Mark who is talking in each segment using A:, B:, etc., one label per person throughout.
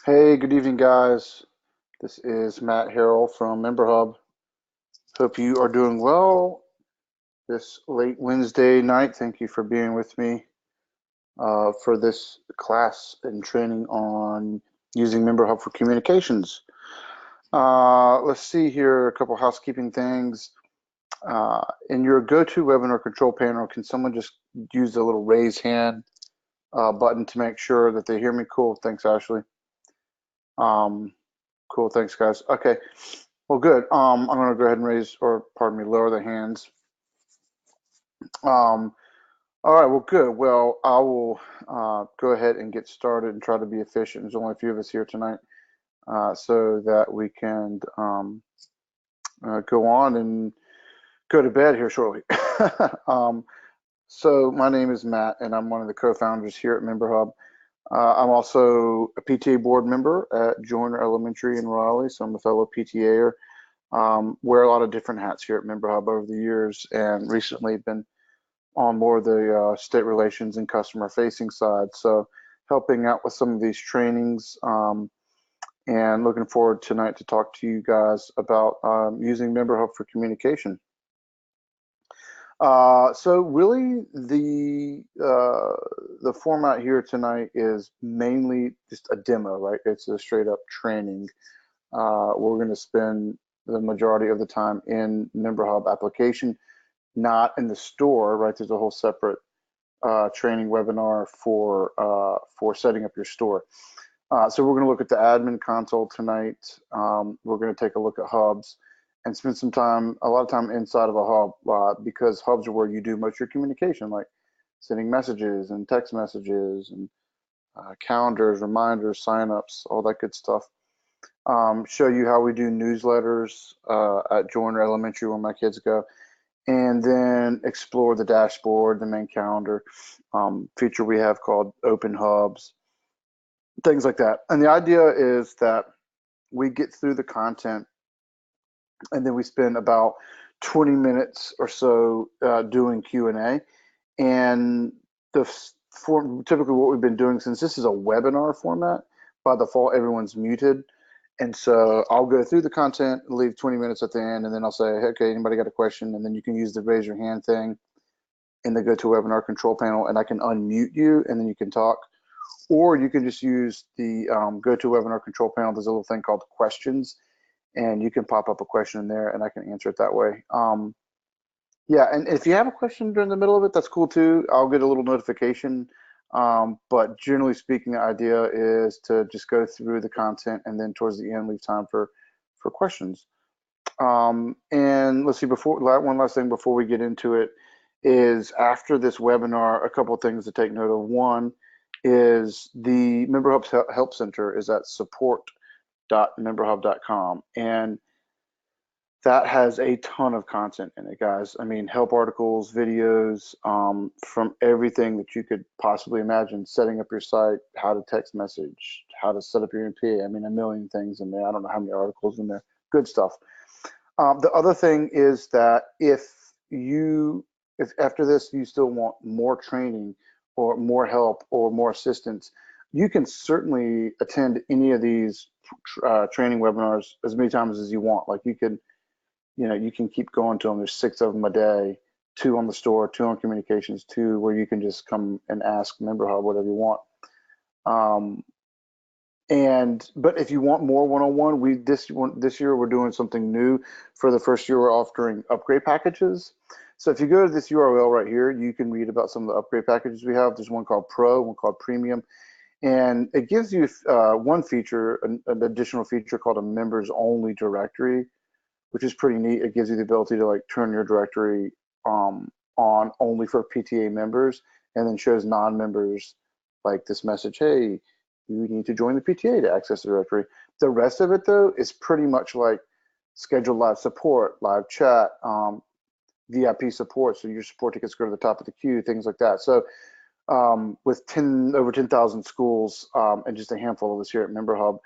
A: Hey, good evening, guys. This is Matt Harrell from MemberHub. Hope you are doing well this late Wednesday night. Thank you for being with me for this class and training on using MemberHub for communications. Let's see here, a couple housekeeping things. In your GoToWebinar control panel, can someone just use the little raise hand button to make sure that they hear me? Cool. Thanks, Ashley. Um, cool. Thanks, guys. Okay. Well, good. I'm going to go ahead and raise, or pardon me, lower the hands. Um, all right. Well, good. Well, I will go ahead and get started and try to be efficient. There's only a few of us here tonight, so that we can go on and go to bed here shortly. um, so my name is Matt, and I'm one of the co-founders here at MemberHub. I'm also a PTA board member at Joyner Elementary in Raleigh, so I'm a fellow PTAer. Wear a lot of different hats here at MemberHub over the years, and recently been on more of the state relations and customer facing side. So helping out with some of these trainings, and looking forward tonight to talk to you guys about using MemberHub for communication. So really the format here tonight is mainly just a demo, right? It's a straight up training. We're going to spend the majority of the time in MemberHub application, not in the store, right? There's a whole separate training webinar for setting up your store. So we're going to look at the admin console tonight. We're going to take a look at hubs and spend some time, a lot of time inside of a hub, because hubs are where you do most of your communication, like sending messages and text messages and calendars, reminders, signups, all that good stuff. Show you how we do newsletters at Joyner Elementary where my kids go, and then explore the dashboard, the main calendar feature we have called Open Hubs, things like that. And the idea is that we get through the content and then we spend about 20 minutes or so doing Q&A. And typically what we've been doing, since this is a webinar format, by default everyone's muted. And so I'll go through the content, leave 20 minutes at the end, and then I'll say, hey, okay, anybody got a question? And then you can use the raise your hand thing in the GoToWebinar control panel, and I can unmute you, and then you can talk. Or you can just use the GoToWebinar control panel. There's a little thing called questions, and you can pop up a question in there, and I can answer it that way. Yeah, and if you have a question during the middle of it, that's cool too. I'll get a little notification. But generally speaking, the idea is to just go through the content and then towards the end leave time for questions. And let's see, one last thing before we get into it is after this webinar, a couple of things to take note of. One is the MemberHub Help Center is at support.memberhub.com, and that has a ton of content in it, guys. I mean, help articles, videos, from everything that you could possibly imagine. Setting up your site, how to text message, how to set up your MPA. I mean, a million things in there. I don't know how many articles in there. Good stuff. The other thing is that if after this you still want more training or more help or more assistance, you can certainly attend any of these training webinars as many times as you want. Like you can keep going to them. There's 6 of them a day, 2 on the store, 2 on communications, 2 where you can just come and ask MemberHub whatever you want. But if you want more one-on-one, this year we're doing something new. For the first year, we're offering upgrade packages. So if you go to this URL right here, you can read about some of the upgrade packages we have. There's one called Pro, one called Premium, and it gives you one feature, an additional feature called a members only directory, which is pretty neat. It gives you the ability to like turn your directory on only for PTA members, and then shows non-members like this message, hey, you need to join the PTA to access the directory. The rest of it though is pretty much like scheduled live support, live chat, VIP support. So your support tickets go to the top of the queue, things like that. So with over 10,000 schools and just a handful of us here at MemberHub,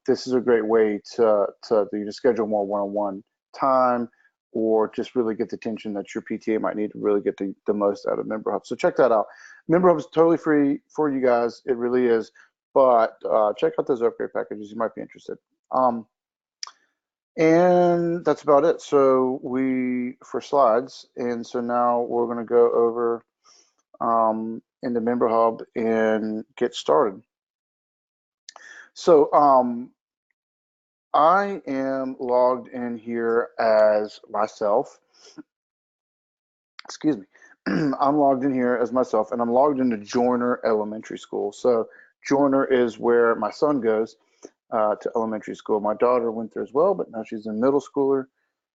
A: this is a great way to schedule more one-on-one time, or just really get the attention that your PTA might need to really get the most out of MemberHub. So check that out. MemberHub is totally free for you guys. It really is. but check out those upgrade packages. You might be interested. And that's about it. So for slides, and so now we're going to go over into MemberHub and get started. So I am logged in here as myself. Excuse me. I'm logged in here as myself, and I'm logged into Joiner Elementary School. So Joiner is where my son goes to elementary school. My daughter went there as well, but now she's a middle schooler.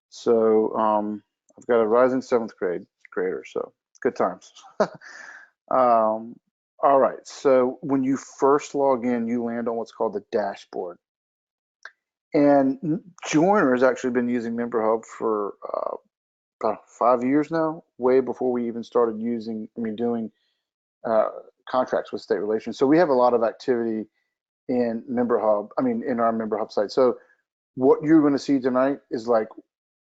A: So I've got a rising seventh grader. So good times. All right. So when you first log in, you land on what's called the dashboard. And Joiner has actually been using MemberHub for about 5 years now, way before we even started doing contracts with state relations. So we have a lot of activity in MemberHub, in our MemberHub site. So what you're going to see tonight is like,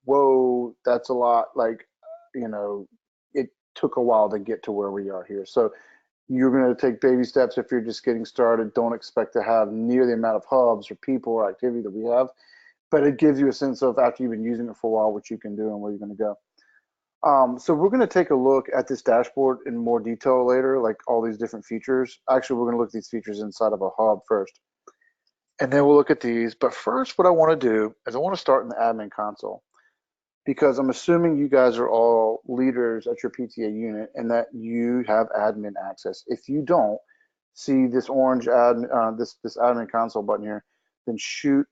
A: whoa, that's a lot. Like, it took a while to get to where we are here. So you're going to take baby steps if you're just getting started. Don't expect to have near the amount of hubs or people or activity that we have, but it gives you a sense of, after you've been using it for a while, what you can do and where you're going to go. So we're going to take a look at this dashboard in more detail later, like all these different features. Actually, we're going to look at these features inside of a hub first, and then we'll look at these. But first, what I want to do is I want to start in the admin console, because I'm assuming you guys are all leaders at your PTA unit and that you have admin access. If you don't see this orange this admin console button here, then shoot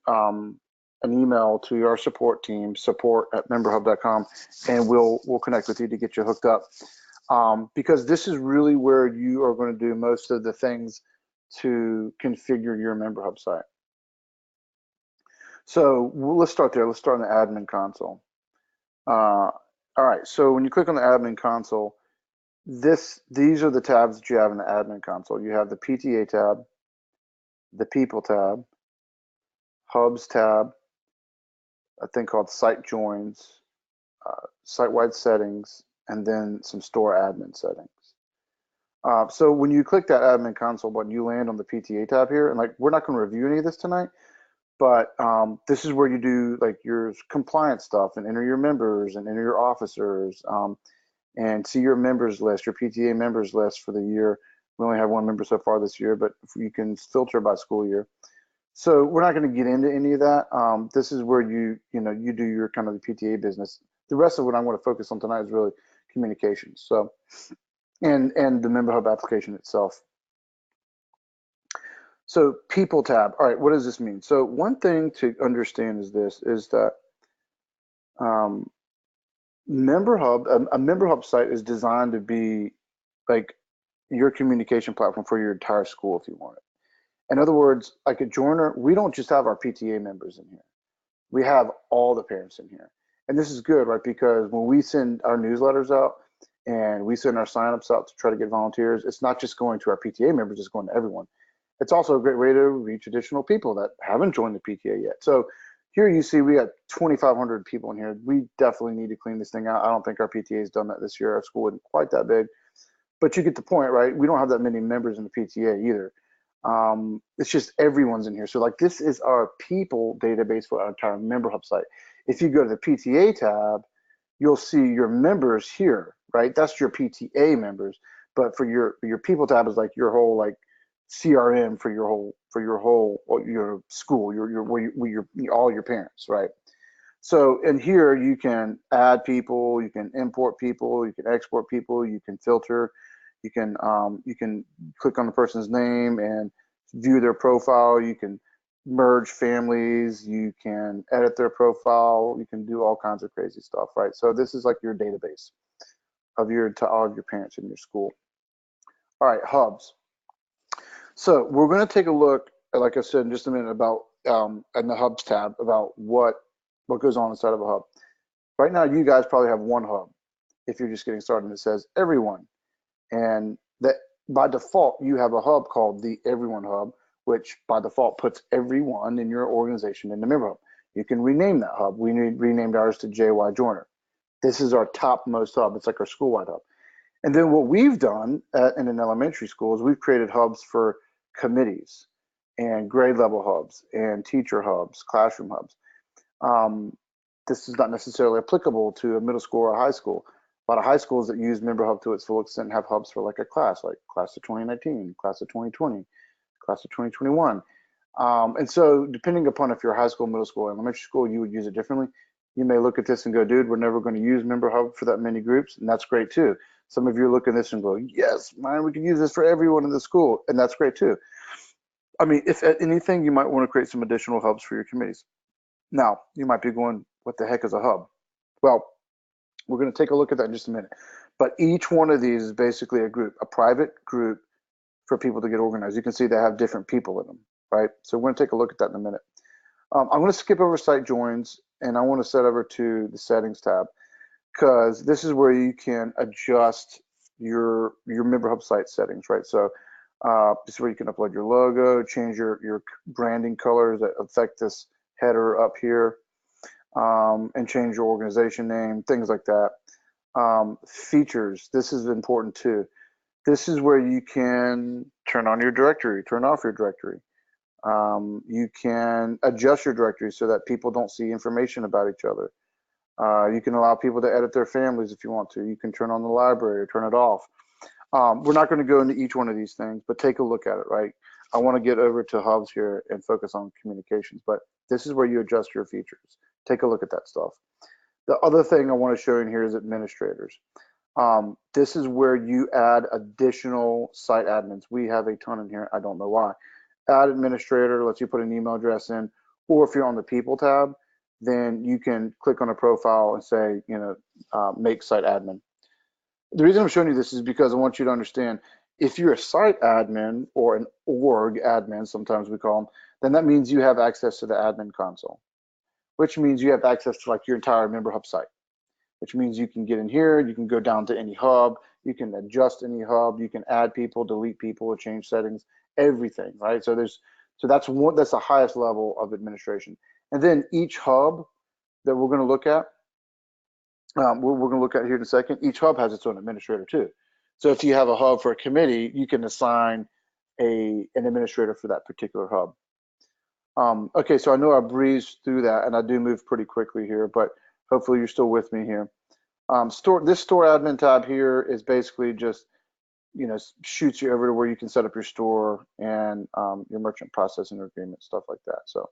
A: an email to our support team, support@memberhub.com, and we'll connect with you to get you hooked up. Because this is really where you are going to do most of the things to configure your MemberHub site. So let's start there. Let's start in the admin console. All right, so when you click on the admin console, these are the tabs that you have in the admin console. You have the PTA tab, the People tab, Hubs tab, a thing called Site Joins, Site-wide Settings, and then some Store Admin Settings. So when you click that admin console button, you land on the PTA tab here, and like, we're not going to review any of this tonight, but this is where you do like your compliance stuff and enter your members and enter your officers, and see your members list, your PTA members list for the year. We only have one member so far this year, but you can filter by school year. So we're not going to get into any of that. This is where you do your kind of the PTA business. The rest of what I'm going to focus on tonight is really communications. So, and the MemberHub application itself. So People tab. All right, what does this mean? So one thing to understand is that MemberHub, a MemberHub site is designed to be like your communication platform for your entire school if you want it. In other words, like at Joiner, we don't just have our PTA members in here. We have all the parents in here. And this is good, right? Because when we send our newsletters out and we send our signups out to try to get volunteers, it's not just going to our PTA members, it's going to everyone. It's also a great way to reach additional people that haven't joined the PTA yet. So here you see we got 2,500 people in here. We definitely need to clean this thing out. I don't think our PTA has done that this year. Our school isn't quite that big, but you get the point, right? We don't have that many members in the PTA either. It's just everyone's in here. So like, this is our people database for our entire MemberHub site. If you go to the PTA tab, you'll see your members here, right? That's your PTA members. But for your people tab is like your whole like CRM for your school, all your parents, right? So in here you can add people, you can import people, you can export people, you can filter, you can click on the person's name and view their profile, you can merge families, you can edit their profile, you can do all kinds of crazy stuff, right? So this is like your database of all of your parents in your school. All right, hubs. So we're going to take a look, like I said in just a minute, about in the hubs tab about what goes on inside of a hub. Right now, you guys probably have one hub if you're just getting started, and it says everyone. And that by default, you have a hub called the Everyone Hub, which by default puts everyone in your organization in the MemberHub. You can rename that hub. We renamed ours to JY Joiner. This is our topmost hub. It's like our school-wide hub. And then what we've done in an elementary school is we've created hubs for committees. and grade level hubs and teacher hubs, classroom hubs. Um, this is not necessarily applicable to a middle school or a high school. A lot of high schools that use MemberHub to its full extent have hubs for like a class, like class of 2019, class of 2020, class of 2021. And so depending upon if you're high school, middle school, elementary school, you would use it differently. You may look at this and go, dude, we're never going to use MemberHub for that many groups. And that's great too. Some of you look at this and go, yes, man, we can use this for everyone in the school. And that's great too. I mean, if at anything, you might want to create some additional hubs for your committees. Now, you might be going, what the heck is a hub? Well, we're going to take a look at that in just a minute. But each one of these is basically a group, a private group for people to get organized. You can see they have different people in them, right? So we're going to take a look at that in a minute. I'm going to skip over site joins, and I want to set over to the settings tab, because this is where you can adjust your MemberHub site settings, right? So this is where you can upload your logo, change your branding colors that affect this header up here, and change your organization name, things like that. Features, this is important too. This is where you can turn on your directory, turn off your directory. You can adjust your directory so that people don't see information about each other. You can allow people to edit their families if you want to. You can turn on the library or turn it off. We're not going to go into each one of these things, but take a look at it, right? I want to get over to hubs here and focus on communications, but this is where you adjust your features. Take a look at that stuff. The other thing I want to show you here is administrators. This is where you add additional site admins. We have a ton in here. I don't know why. Add administrator lets you put an email address in, or if you're on the people tab, then you can click on a profile and say, make site admin. The reason I'm showing you this is because I want you to understand, if you're a site admin or an org admin, sometimes we call them, then that means you have access to the admin console, which means you have access to like your entire MemberHub site, which means you can get in here, you can go down to any hub, you can adjust any hub, you can add people, delete people, change settings, everything, right? So that's the highest level of administration. And then each hub that we're going to look at, we're going to look at here in a second, each hub has its own administrator too. So if you have a hub for a committee, you can assign an administrator for that particular hub. Okay, so I know I breezed through that, and I do move pretty quickly here, but hopefully you're still with me here. This store admin tab here is basically just, shoots you over to where you can set up your store and your merchant processing agreement, stuff like that. So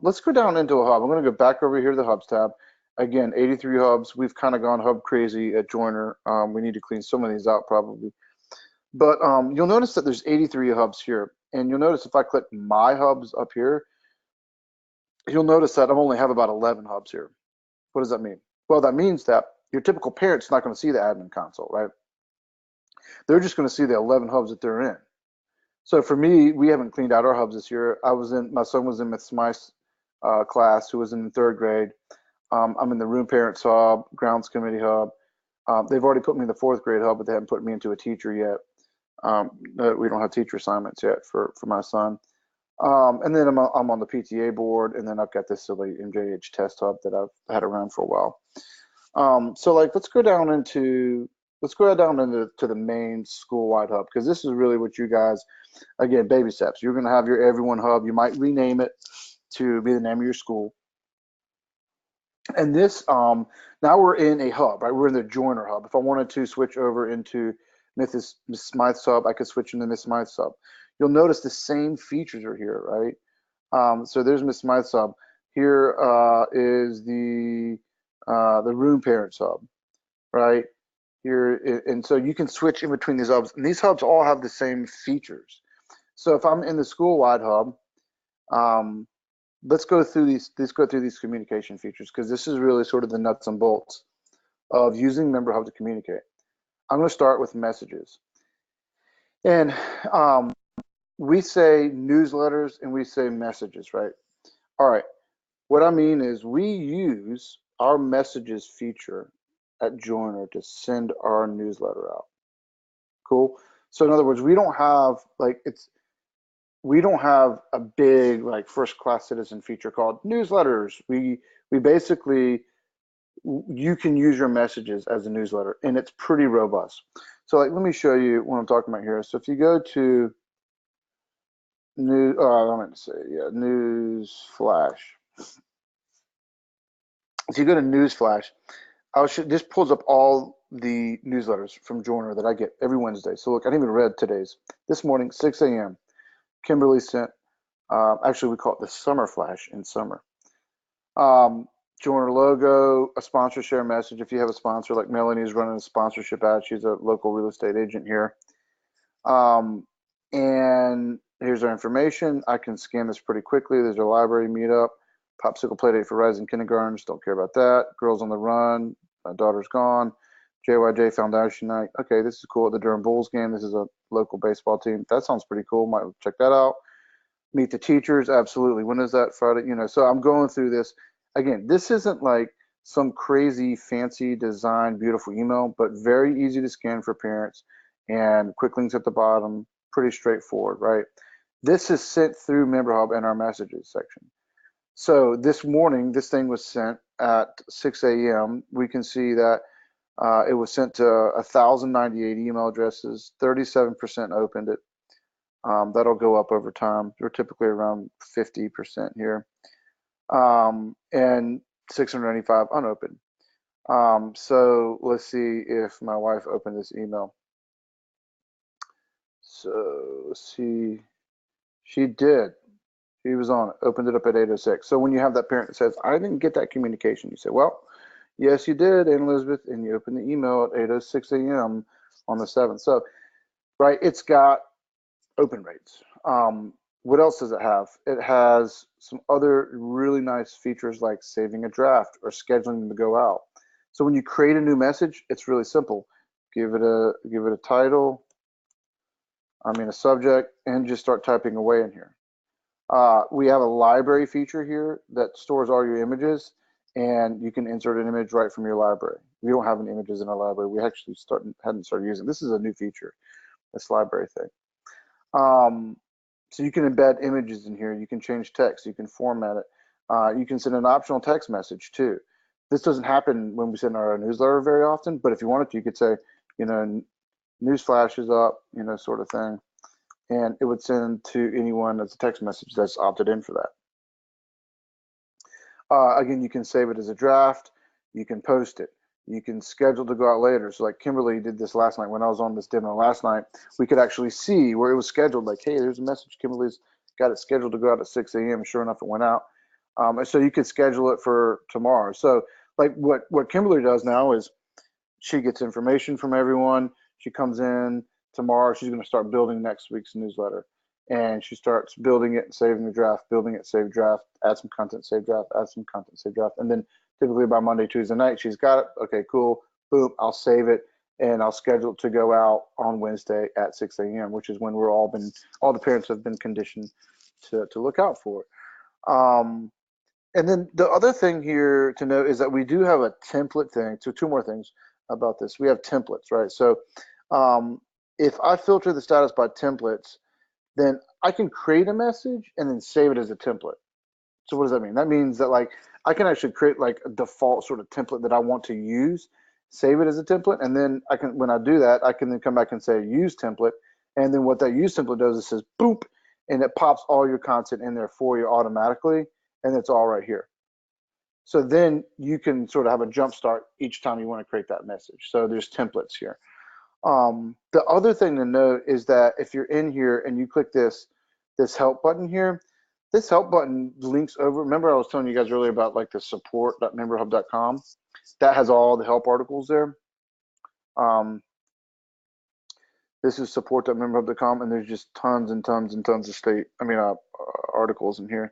A: let's go down into a hub. I'm going to go back over here to the hubs tab. Again, 83 hubs. We've kind of gone hub crazy at Joiner. We need to clean some of these out probably. But you'll notice that there's 83 hubs here. And you'll notice if I click my hubs up here, you'll notice that I only have about 11 hubs here. What does that mean? Well, that means that your typical parent's not going to see the admin console, right? They're just going to see the 11 hubs that they're in. So for me, we haven't cleaned out our hubs this year. My son was in Miss Smythe's class, who was in the 3rd grade. I'm in the room parents hub, grounds committee hub. They've already put me in the 4th grade hub, but they haven't put me into a teacher yet. We don't have teacher assignments yet for my son. And then I'm on the PTA board, and then I've got this silly MJH test hub that I've had around for a while. So let's go down into the main school-wide hub, because this is really what you guys, again, baby steps. You're going to have your everyone hub. You might rename it to be the name of your school. And this, now we're in a hub, right? We're in the Joiner hub. If I wanted to switch over into Miss Smythe's hub, I could switch into Miss Smythe's hub. You'll notice the same features are here, right? So there's Miss Smythe's hub. Here is the room parents hub, right? Here, and so you can switch in between these hubs, and these hubs all have the same features. So if I'm in the school-wide hub, let's go through these communication features, because this is really sort of the nuts and bolts of using MemberHub to communicate. I'm going to start with messages. And we say newsletters and we say messages, right? All right. What I mean is we use our messages feature at Joiner to send our newsletter out. Cool. So in other words, we don't have a big first class citizen feature called newsletters. We basically, you can use your messages as a newsletter, and it's pretty robust. So let me show you what I'm talking about here. So if you go to New, I meant to say, yeah, news flash. So you go to news flash. This pulls up all the newsletters from Joiner that I get every Wednesday. So look, I didn't even read today's. This morning, 6 a.m. Kimberly sent. Actually, we call it the summer flash in summer. Um, Joiner logo, a sponsor share message. If you have a sponsor, like Melanie's running a sponsorship ad, she's a local real estate agent here. Um, and here's our information. I can scan this pretty quickly. There's our library meetup, popsicle play date for rising kindergartners. Don't care about that. Girls on the run. My daughter's gone. JYJ Foundation night. Okay, this is cool. The Durham Bulls game. This is a local baseball team. That sounds pretty cool. Might check that out. Meet the teachers. Absolutely. When is that? Friday. So I'm going through this. Again, this isn't like some crazy fancy design, beautiful email, but very easy to scan for parents and quick links at the bottom. Pretty straightforward, right? This is sent through MemberHub in our messages section. So this morning, this thing was sent at 6 a.m. We can see that it was sent to 1,098 email addresses. 37% opened it. That'll go up over time. We're typically around 50% here. And 695 unopened. So let's see if my wife opened this email. So see, she did. She was on it, opened it up at 8:06. So when you have that parent that says, I didn't get that communication, you say, well, yes, you did, Aunt Elizabeth, and you open the email at 8:06 a.m. on the 7th. So, right, it's got open rates. What else does it have? It has some other really nice features like saving a draft or scheduling them to go out. So when you create a new message, it's really simple. Give it a title, a subject, and just start typing away in here. We have a library feature here that stores all your images, and you can insert an image right from your library. We don't have any images in our library. We actually hadn't started using. This is a new feature, this library thing. So you can embed images in here. You can change text. You can format it. You can send an optional text message too. This doesn't happen when we send our newsletter very often, but if you wanted to, you could say, news flashes up, sort of thing, and it would send to anyone as a text message that's opted in for that. Again, you can save it as a draft. You can post it. You can schedule to go out later. So like Kimberly did this last night when I was on this demo last night, we could actually see where it was scheduled. Like, hey, there's a message. Kimberly's got it scheduled to go out at 6 a.m. Sure enough, it went out. And so you could schedule it for tomorrow. So like what Kimberly does now is she gets information from everyone. She comes in tomorrow. She's going to start building next week's newsletter. And she starts building it and saving the draft, building it, save draft, add some content, save draft, add some content, save draft. And then typically by Monday, Tuesday night, she's got it. Okay, cool. Boom, I'll save it and I'll schedule it to go out on Wednesday at 6 a.m., which is when all the parents have been conditioned to look out for it. And then the other thing here to note is that we do have a template thing. So two more things about this. We have templates, right? So if I filter the status by templates, then I can create a message and then save it as a template. So what does that mean? That means that like I can actually create like a default sort of template that I want to use, save it as a template, and then when I do that, I can then come back and say use template, and then what that use template does is says boop, and it pops all your content in there for you automatically, and it's all right here. So then you can sort of have a jump start each time you want to create that message. So there's templates here. The other thing to note is that if you're in here and you click this help button here, this help button links over. Remember I was telling you guys earlier about like the support.memberhub.com? That has all the help articles there. This is support.memberhub.com, and there's just tons and tons and tons of articles in here.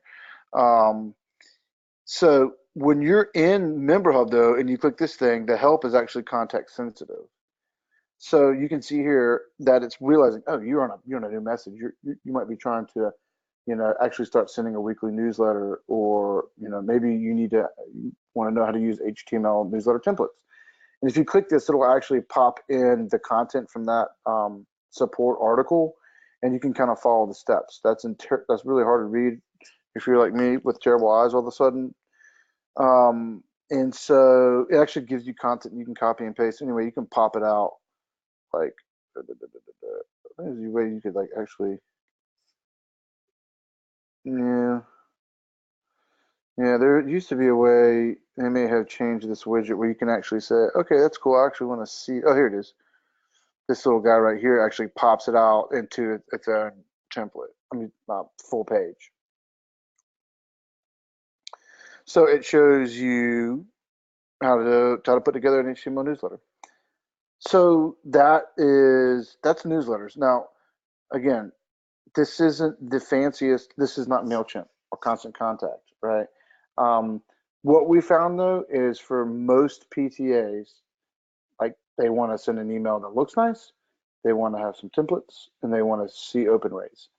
A: So when you're in MemberHub though, and you click this thing, the help is actually context sensitive. So you can see here that it's realizing, oh, you're on a new message. You might be trying to, actually start sending a weekly newsletter, or maybe you want to know how to use HTML newsletter templates. And if you click this, it'll actually pop in the content from that support article, and you can kind of follow the steps. That's really hard to read if you're like me with terrible eyes all of a sudden. And so it actually gives you content you can copy and paste. Anyway, you can pop it out. Like, there's a way you could like actually Yeah. Yeah, there used to be a way, they may have changed this widget where you can actually say, okay, that's cool. I actually want to see. Oh, here it is. This little guy right here actually pops it out into its own template. I mean, full page. So it shows you how to put together an HTML newsletter. So that's newsletters. Now, again, this isn't the fanciest. This is not MailChimp or Constant Contact, right? Um, what we found though is for most PTAs, like they want to send an email that looks nice, they want to have some templates, and they want to see open rates.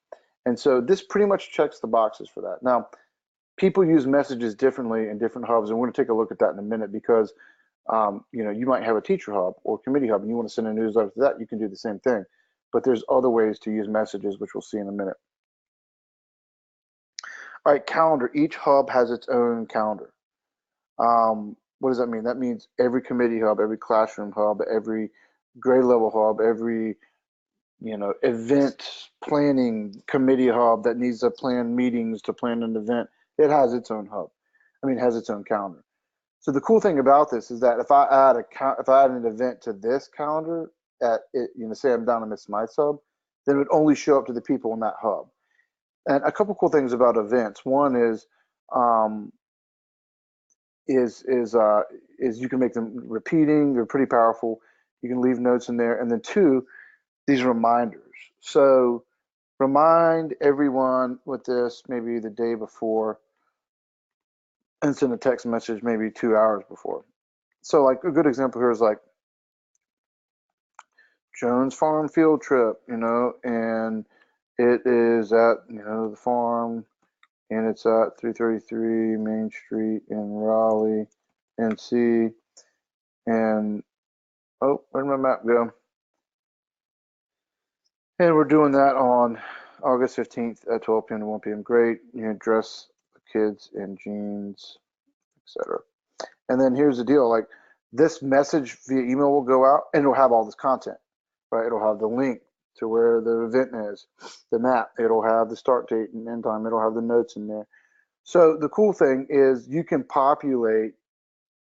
A: And so this pretty much checks the boxes for that. Now, people use messages differently in different hubs, and we're going to take a look at that in a minute because you might have a teacher hub or committee hub, and you want to send a newsletter to that. You can do the same thing, but there's other ways to use messages, which we'll see in a minute. All right, calendar. Each hub has its own calendar. What does that mean? That means every committee hub, every classroom hub, every grade level hub, every event planning committee hub that needs to plan meetings to plan an event, it has its own hub. I mean, it has its own calendar. So the cool thing about this is that if I add an event to this calendar at it, say I'm down in Miss Smythe's hub, then it would only show up to the people in that hub. And a couple cool things about events. One um, is you can make them repeating. They're pretty powerful. You can leave notes in there, and then two, these reminders. So remind everyone with this maybe the day before, and send a text message maybe 2 hours before. So like a good example here is like Jones Farm field trip, and it is at the farm, and it's at 333 Main Street in Raleigh, NC, and oh, where'd my map go? And we're doing that on August 15th at 12 p.m. to 1 p.m. Great. Dress the kids in jeans, etc. And then here's the deal, like this message via email will go out and it'll have all this content, right? It'll have the link to where the event is, the map, it'll have the start date and end time, it'll have the notes in there. So the cool thing is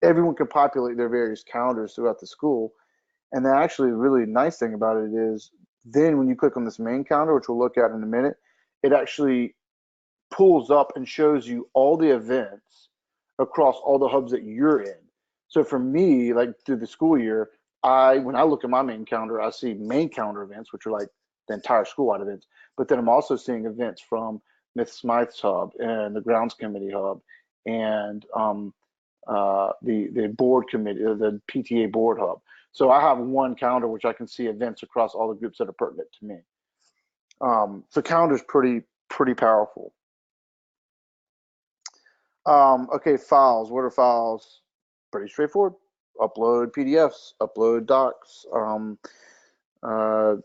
A: everyone can populate their various calendars throughout the school. And the actually really nice thing about it is then when you click on this main calendar, which we'll look at in a minute, it actually pulls up and shows you all the events across all the hubs that you're in. So for me, like through the school year, when I look at my main calendar, I see main calendar events, which are like the entire school-wide events. But then I'm also seeing events from Miss Smythe's hub and the grounds committee hub and the board committee, the PTA board hub. So I have one calendar which I can see events across all the groups that are pertinent to me. So calendar is pretty powerful. Okay, files. What are files? Pretty straightforward. Upload PDFs, upload docs, uh,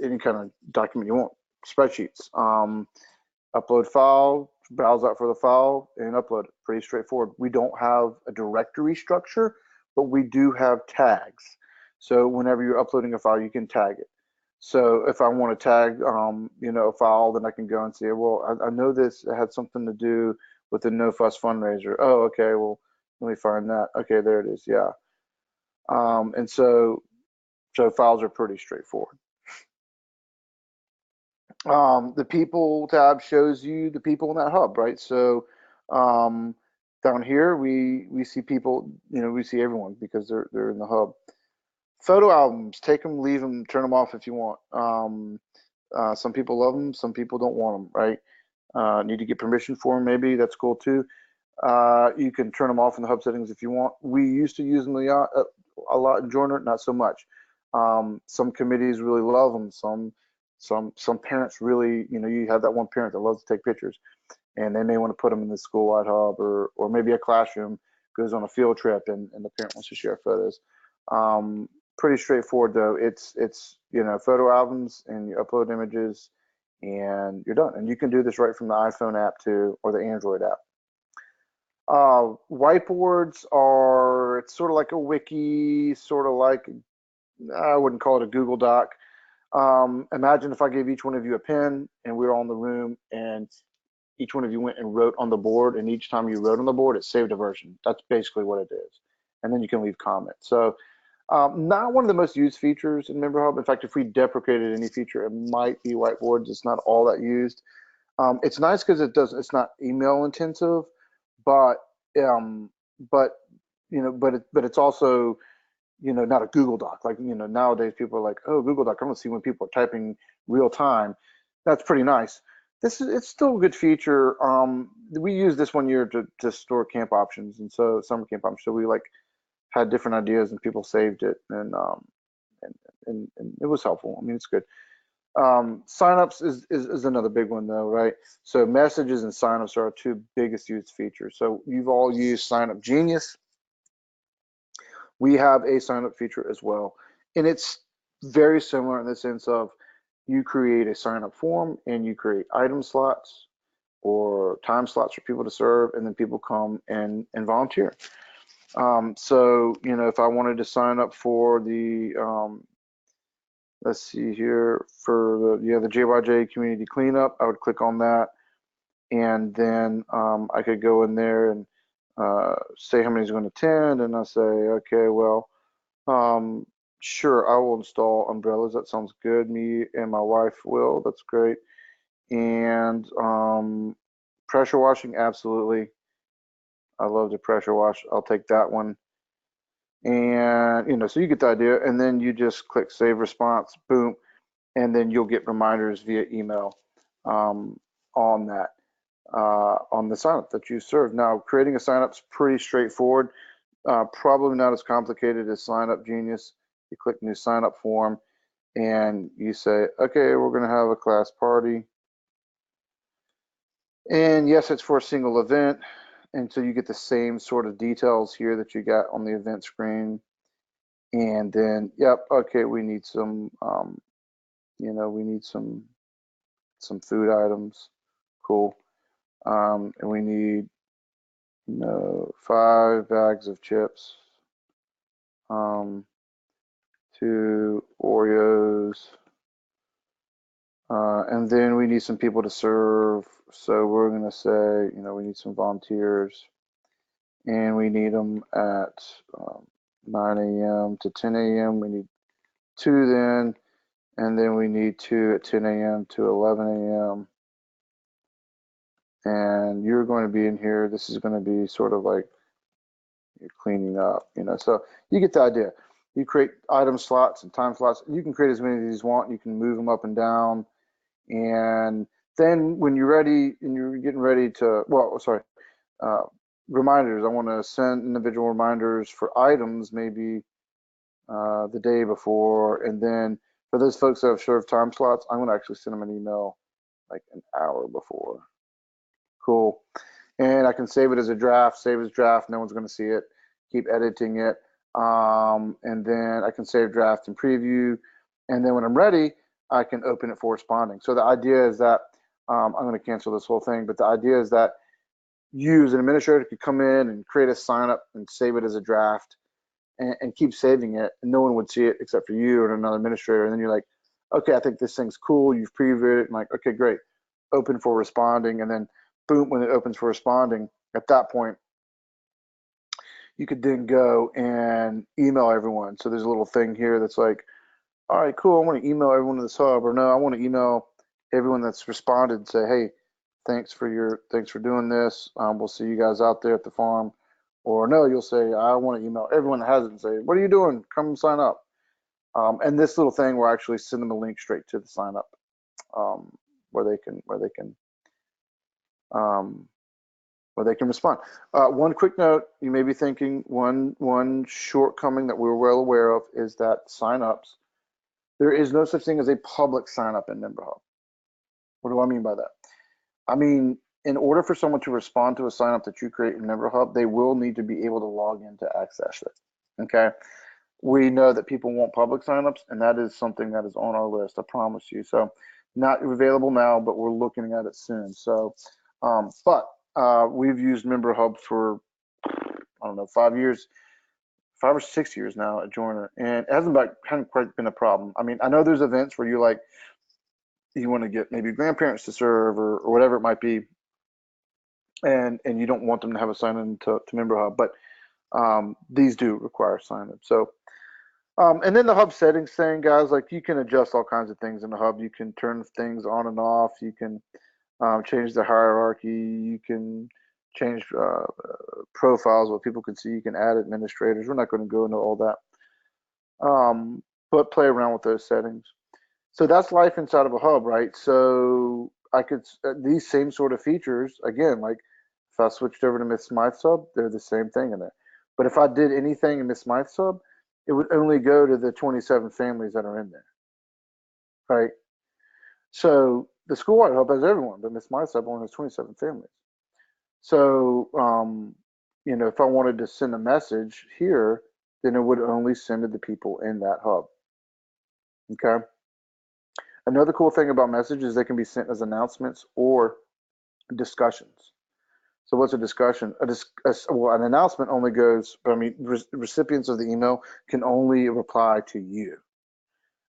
A: any kind of document you want, spreadsheets. Upload file, browse out for the file, and upload it. Pretty straightforward. We don't have a directory structure, but we do have tags. So whenever you're uploading a file, you can tag it. So if I want to tag, a file, then I can go and say, well, I know this had something to do with the No Fuss fundraiser. Oh, okay. Well, let me find that. Okay, there it is. Yeah. And so files are pretty straightforward. The people tab shows you the people in that hub, right? So um, down here we see people, we see everyone because they're in the hub. Photo albums, take them, leave them, turn them off if you want. Some people love them, some people don't want them, right? Need to get permission for them, maybe that's cool too. You can turn them off in the hub settings if you want. We used to use them a lot in Joiner, not so much. Some committees really love them. Some parents really, you have that one parent that loves to take pictures, and they may want to put them in the school-wide hub, or maybe a classroom goes on a field trip and the parent wants to share photos. Pretty straightforward though. It's photo albums and you upload images and you're done. And you can do this right from the iPhone app too, or the Android app. Whiteboards are, it's sort of like a wiki, sort of like, I wouldn't call it a Google Doc. Imagine if I gave each one of you a pen and we were all in the room and each one of you went and wrote on the board, and each time you wrote on the board, it saved a version. That's basically what it is. And then you can leave comments. So not one of the most used features in MemberHub. In fact, if we deprecated any feature, it might be whiteboards. It's not all that used. It's nice because it's not email intensive, but um, but but it's also not a Google Doc. Like nowadays people are like, oh, Google Doc, I'm gonna see when people are typing real time. That's pretty nice. It's still a good feature. We used this one year to store camp options, and so summer camp options. So we like had different ideas and people saved it, and, and it was helpful. I mean, it's good. Signups is another big one though, right? So messages and signups are our two biggest used features. So you've all used Signup Genius. We have a signup feature as well, and it's very similar in the sense of you create a sign-up form and you create item slots or time slots for people to serve, and then people come and volunteer. So if I wanted to sign up for the let's see here, for the JYJ community cleanup, I would click on that, and then I could go in there and say how many's going to attend, and I say, okay, well, sure, I will install umbrellas. That sounds good. Me and my wife will. That's great. And pressure washing, absolutely. I love to pressure wash. I'll take that one. And so you get the idea. And then you just click save response, boom, and then you'll get reminders via email on that, on the signup that you serve. Now, creating a signup is pretty straightforward. Probably not as complicated as Signup Genius. You click new signup form and you say, okay, we're going to have a class party. And yes, it's for a single event. And so you get the same sort of details here that you got on the event screen. And then, yep, okay, we need some, we need some food items. Cool. And we need, 5 bags of chips, 2 Oreos, and then we need some people to serve. So we're going to say, we need some volunteers, and we need them at 9 a.m. to 10 a.m. We need 2 then, and then we need 2 at 10 a.m. to 11 a.m. And you're going to be in here. This is going to be sort of like you're cleaning up, so you get the idea. You create item slots and time slots. You can create as many of these you want. You can move them up and down. And then when you're ready and you're getting ready to, reminders. I want to send individual reminders for items maybe the day before. And then for those folks that have served time slots, I'm going to actually send them an email like an hour before. Cool. And I can save it as a draft, save as draft. No one's going to see it. Keep editing it. And then I can save draft and preview. And then when I'm ready, I can open it for responding. So the idea is that I'm going to cancel this whole thing, but the idea is that you as an administrator could come in and create a sign up and save it as a draft and keep saving it, and no one would see it except for you and another administrator. And then you're like, okay, I think this thing's cool. You've previewed it, and like, okay, great. Open for responding, and then boom, when it opens for responding, at that point, you could then go and email everyone. So there's a little thing here that's like, all right, cool, I want to email everyone in this hub, or no, I want to email everyone that's responded and say, hey, thanks for doing this. We'll see you guys out there at the farm. Or no, you'll say, I want to email everyone that hasn't and say, what are you doing? Come sign up. And this little thing will actually send them a link straight to the sign up, where they can respond. One quick note, you may be thinking one shortcoming that we're well aware of is that signups, there is no such thing as a public sign up in MemberHub. What do I mean by that? I mean, in order for someone to respond to a sign up that you create in MemberHub, they will need to be able to log in to access it. Okay. We know that people want public signups, and that is something that is on our list, I promise you. So not available now, but we're looking at it soon. So, we've used MemberHub for, I don't know, 5 or 6 years now at Joiner, and it hasn't quite been a problem. I mean, I know there's events where you want to get maybe grandparents to serve or whatever it might be, and you don't want them to have a sign-in to MemberHub, but these do require sign-in. So, and then the hub settings thing, guys, like you can adjust all kinds of things in the hub. You can turn things on and off. You can change the hierarchy. You can change profiles, what people can see. You can add administrators. We're not going to go into all that, but play around with those settings. So that's life inside of a hub, right? So I could these same sort of features again, like if I switched over to Miss Smythe's hub, they're the same thing in there. But if I did anything in Miss Smythe's hub, it would only go to the 27 families that are in there, right? So the schoolwide hub has everyone, but Miss Smythe's hub only has 27 families. So if I wanted to send a message here, then it would only send to the people in that hub. Okay. Another cool thing about messages, they can be sent as announcements or discussions. So what's a discussion? Well, an announcement only goes, recipients of the email can only reply to you.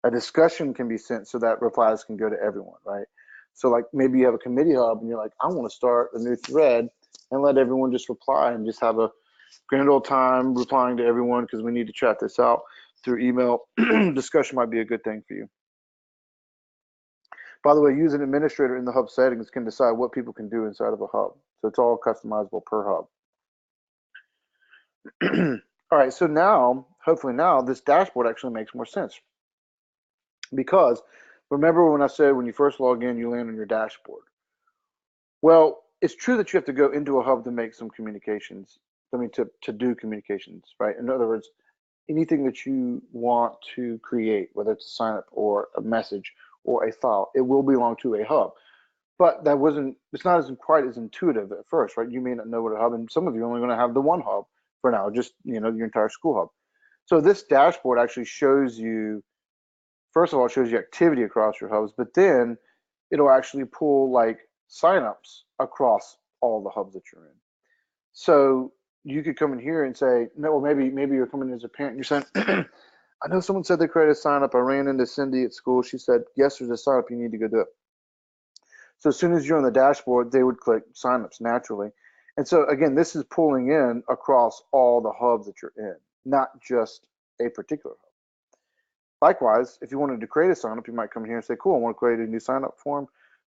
A: A discussion can be sent so that replies can go to everyone, right? So like maybe you have a committee hub and you're like, I want to start a new thread and let everyone just reply and just have a grand old time replying to everyone because we need to chat this out through email. Discussion might be a good thing for you. By the way, use an administrator in the hub settings can decide what people can do inside of a hub. So it's all customizable per hub. All right, so now, hopefully now, this dashboard actually makes more sense. Because remember when I said when you first log in, you land on your dashboard. Well, it's true that you have to go into a hub to make some communications, to do communications, right? In other words, anything that you want to create, whether it's a sign up or a message or a file, it will belong to a hub. But it's not quite as intuitive at first, right? You may not know what a hub, and some of you are only going to have the one hub for now, just, your entire school hub. So this dashboard actually shows you, first of all, it shows you activity across your hubs, but then it'll actually pull like signups across all the hubs that you're in. So you could come in here and say, no, well, maybe you're coming in as a parent and you're saying, I know someone said they created a sign up. I ran into Cindy at school. She said, yes, there's a sign up. You need to go do it. So as soon as you're on the dashboard, they would click signups naturally. And so again, this is pulling in across all the hubs that you're in, not just a particular hub. Likewise, if you wanted to create a sign up, you might come here and say, cool, I want to create a new sign up form.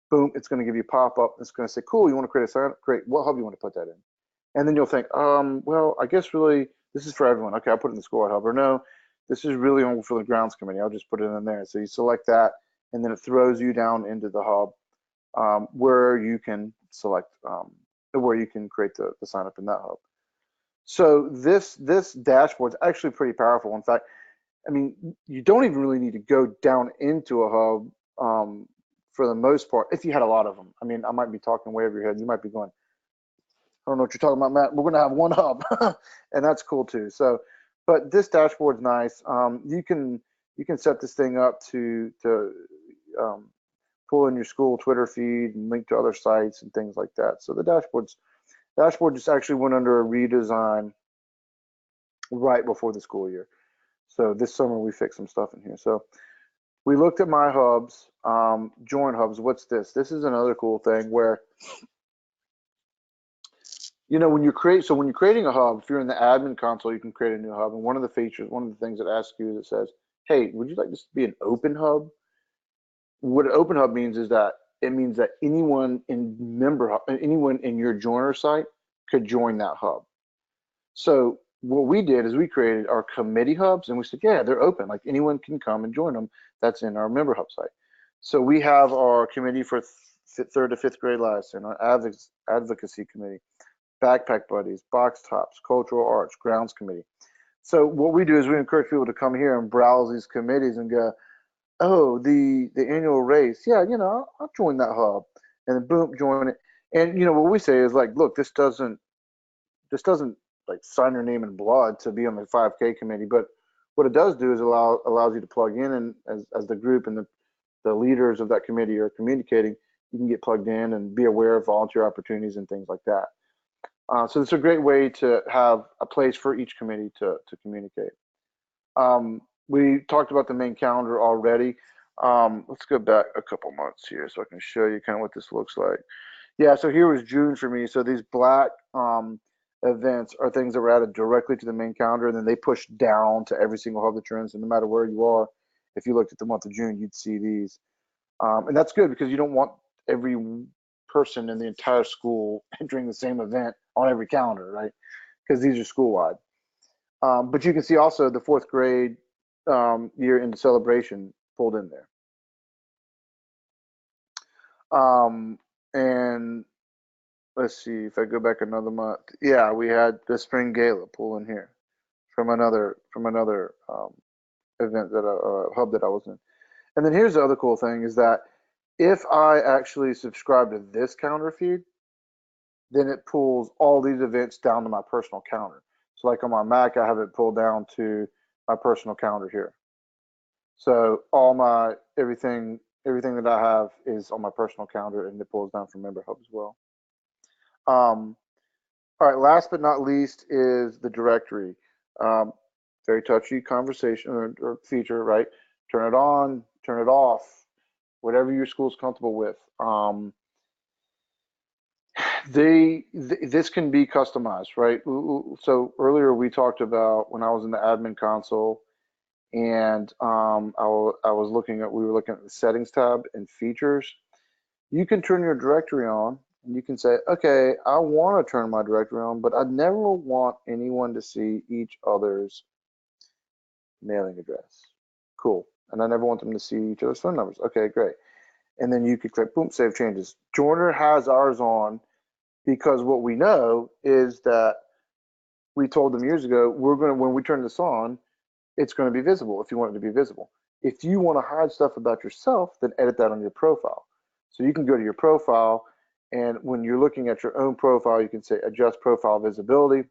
A: Boom, it's going to give you a pop up. It's going to say, cool, you want to create a sign up? Great. What hub you want to put that in? And then you'll think, well, I guess really this is for everyone. Okay, I'll put it in the school hub. Or no, this is really only for the grounds committee. I'll just put it in there. So you select that, and then it throws you down into the hub where you can select, where you can create the sign up in that hub. So this dashboard is actually pretty powerful. In fact, you don't even really need to go down into a hub for the most part, if you had a lot of them. I might be talking way over your head. You might be going, I don't know what you're talking about, Matt. We're going to have one hub, and that's cool too. So, but this dashboard's nice. You can set this thing up to pull in your school Twitter feed and link to other sites and things like that. So the dashboard just actually went under a redesign right before the school year. So this summer we fixed some stuff in here. So we looked at my hubs, join hubs. What's this? This is another cool thing where, when you're creating a hub, if you're in the admin console, you can create a new hub. And one of the things it asks you is it says, hey, would you like this to be an open hub? What an open hub means is that it means that anyone in MemberHub, anyone in your joiner site could join that hub. So what we did is we created our committee hubs, and we said, yeah, they're open. Like anyone can come and join them. That's in our MemberHub site. So we have our committee for 3rd to 5th grade lesson, our advocacy committee, backpack buddies, box tops, cultural arts, grounds committee. So what we do is we encourage people to come here and browse these committees and go, oh, the annual race, yeah, I'll join that hub, and then boom, join it. And what we say is like, look, this doesn't like sign your name in blood to be on the 5K committee, but what it does do is allows you to plug in, and as the group and the leaders of that committee are communicating, you can get plugged in and be aware of volunteer opportunities and things like that. So it's a great way to have a place for each committee to communicate. We talked about the main calendar already. Let's go back a couple months here so I can show you kind of what this looks like. Yeah, so here was June for me. So these black events are things that were added directly to the main calendar, and then they push down to every single hub that you're in. So no matter where you are, if you looked at the month of June, you'd see these. And that's good because you don't want every person in the entire school entering the same event on every calendar, right? Because these are school wide. But you can see also the fourth grade year into celebration pulled in there. And let's see if I go back another month. Yeah, we had the spring gala pull in here from another event that hub that I was in. And then here's the other cool thing is that if I actually subscribe to this calendar feed, then it pulls all these events down to my personal calendar. So like on my Mac, I have it pulled down to my personal calendar here. So all my everything that I have is on my personal calendar, and it pulls down from MemberHub as well. Um, all right, last but not least is the directory. Um, very touchy conversation or feature, right? Turn it on, turn it off, whatever your school's comfortable with. This can be customized, right? So earlier we talked about when I was in the admin console, and I was looking at we were looking at the settings tab and features. You can turn your directory on, and you can say, okay, I want to turn my directory on, but I never want anyone to see each other's mailing address. Cool. And I never want them to see each other's phone numbers. Okay, great. And then you could click, boom, save changes. Joiner has ours on because what we know is that we told them years ago, when we turn this on, it's going to be visible if you want it to be visible. If you want to hide stuff about yourself, then edit that on your profile. So you can go to your profile, and when you're looking at your own profile, you can say adjust profile visibility,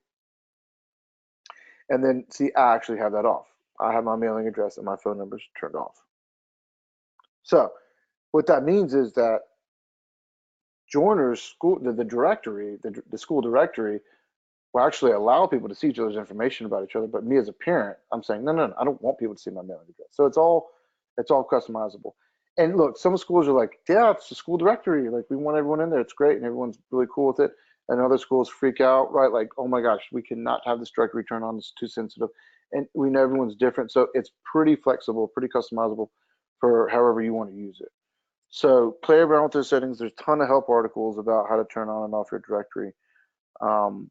A: and then see, I actually have that off. I have my mailing address and my phone numbers turned off. So what that means is that Joiner's school, the directory, the school directory will actually allow people to see each other's information about each other. But me as a parent, I'm saying, no, no, no, I don't want people to see my mailing address. So it's all customizable. And look, some schools are like, yeah, it's the school directory. Like we want everyone in there. It's great. And everyone's really cool with it. And other schools freak out, right? Like, oh my gosh, we cannot have this directory turned on. It's too sensitive. And we know everyone's different. So it's pretty flexible, pretty customizable for however you want to use it. So play around with those settings. There's a ton of help articles about how to turn on and off your directory. Um,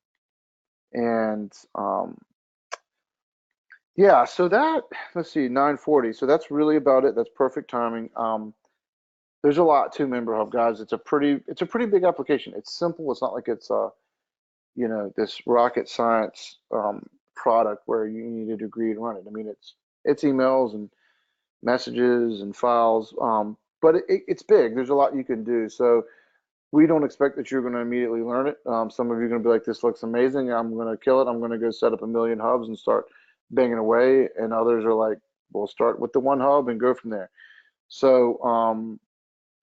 A: and Yeah, so that, let's see, 9:40. So that's really about it. That's perfect timing. There's a lot to MemberHub, guys. It's a pretty big application. It's simple. It's not like it's this rocket science product where you need a degree to run it. I mean, it's emails and messages and files, but it's big. There's a lot you can do. So we don't expect that you're going to immediately learn it. Some of you are going to be like, this looks amazing. I'm going to kill it. I'm going to go set up a million hubs and start banging away. And others are like, we'll start with the one hub and go from there. So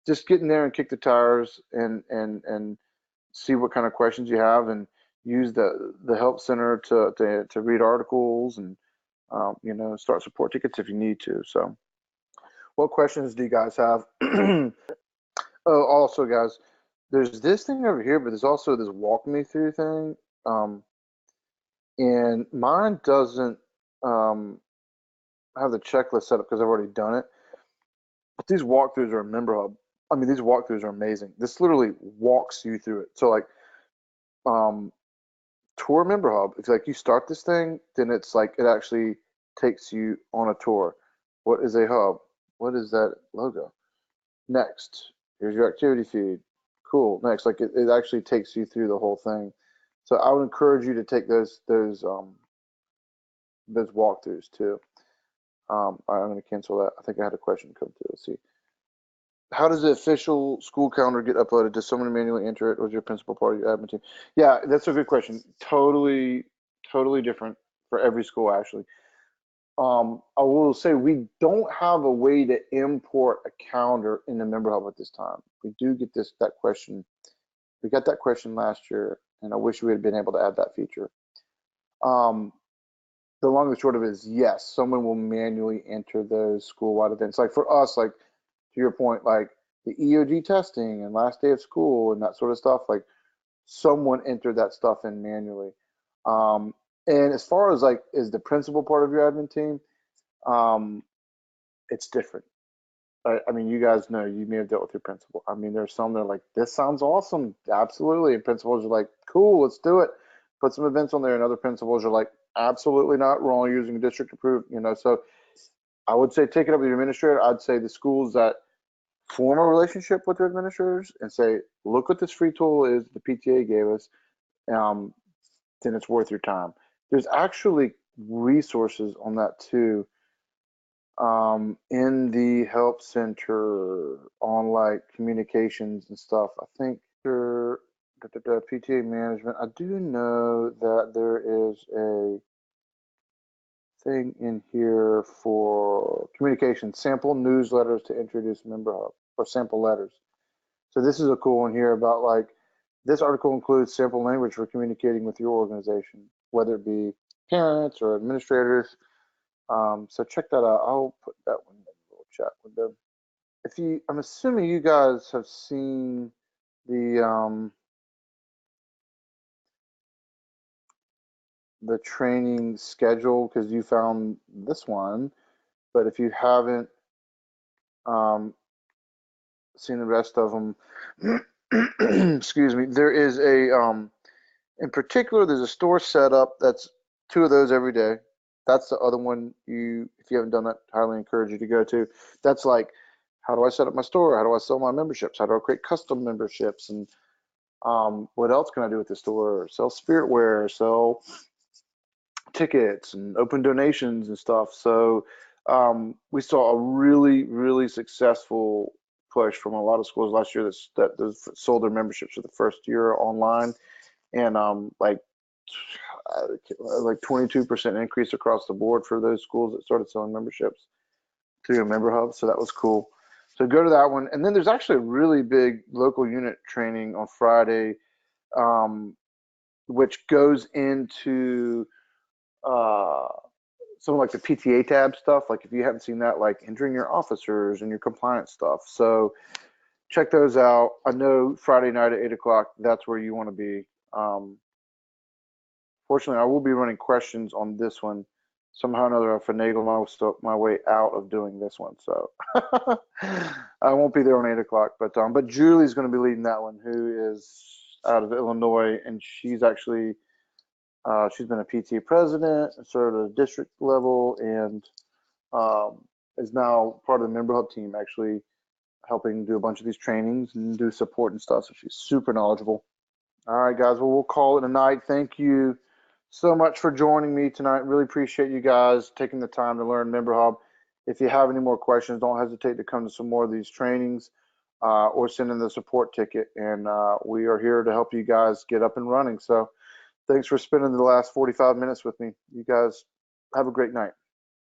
A: just get in there and kick the tires and see what kind of questions you have, and use the help center to read articles, and start support tickets if you need to. So what questions do you guys have? Oh, also, guys, there's this thing over here, but there's also this walk me through thing. Um, and mine doesn't have the checklist set up because I've already done it. But these walkthroughs are a MemberHub. I mean, these walkthroughs are amazing. This literally walks you through it. So like, um, tour MemberHub. If like you start this thing, then it's like it actually takes you on a tour. What is a hub? What is that logo? Next, here's your activity feed. Cool. Next, like it actually takes you through the whole thing. So I would encourage you to take those walkthroughs too. I'm going to cancel that. I think I had a question come through. Let's see. How does the official school calendar get uploaded? Does someone manually enter it, or is your principal part of your admin team? Yeah, that's a good question. Totally, totally different for every school, actually. I will say we don't have a way to import a calendar in the MemberHub at this time. We do get that question. We got that question last year, and I wish we had been able to add that feature. Um, the long and short of it is yes, someone will manually enter those school-wide events. Like for us, like to your point, like the EOG testing and last day of school and that sort of stuff, like someone entered that stuff in manually. Um, and as far as like is the principal part of your admin team, um, it's different. I mean, you guys know, you may have dealt with your principal. I mean, there's some that are like, this sounds awesome, absolutely. And principals are like, cool, let's do it. Put some events on there. And other principals are like, absolutely not. We're only using district approved, you know. So I would say take it up with your administrator. I'd say the schools that form a relationship with their administrators and say, look what this free tool is the PTA gave us, um, then it's worth your time. There's actually resources on that too, in the help center on like communications and stuff. I think the PTA management. I do know that there is a thing in here for communication sample newsletters to introduce MemberHub or sample letters. So this is a cool one here about like this article includes sample language for communicating with your organization, whether it be parents or administrators. So check that out. I'll put that one in the little chat window. If you, I'm assuming you guys have seen the training schedule because you found this one. But if you haven't um, seen the rest of them, excuse me, there is a in particular, there's a store setup that's 2 of those every day. That's the other one you, if you haven't done that, highly encourage you to go to. That's like, how do I set up my store? How do I sell my memberships? How do I create custom memberships? And what else can I do with the store? Sell spiritware, sell tickets and open donations and stuff. So we saw a really, really successful push from a lot of schools last year that sold their memberships for the first year online, and like 22% increase across the board for those schools that started selling memberships through a MemberHub. So that was cool. So go to that one. And then there's actually a really big local unit training on Friday, um, which goes into some like the PTA tab stuff. Like if you haven't seen that, like entering your officers and your compliance stuff. So check those out. I know Friday night at 8 o'clock, that's where you want to be. Fortunately, I will be running questions on this one. Somehow or another, I finagled my way out of doing this one. So I won't be there on 8 o'clock. But Julie's going to be leading that one, who is out of Illinois. And she's actually, she's been a PTA president, served at a district level, and is now part of the MemberHub team, actually helping do a bunch of these trainings and do support and stuff. So she's super knowledgeable. All right, guys. Well, we'll call it a night. Thank you so much for joining me tonight. Really appreciate you guys taking the time to learn MemberHub. If you have any more questions, don't hesitate to come to some more of these trainings or send in the support ticket. And we are here to help you guys get up and running. So thanks for spending the last 45 minutes with me. You guys have a great night.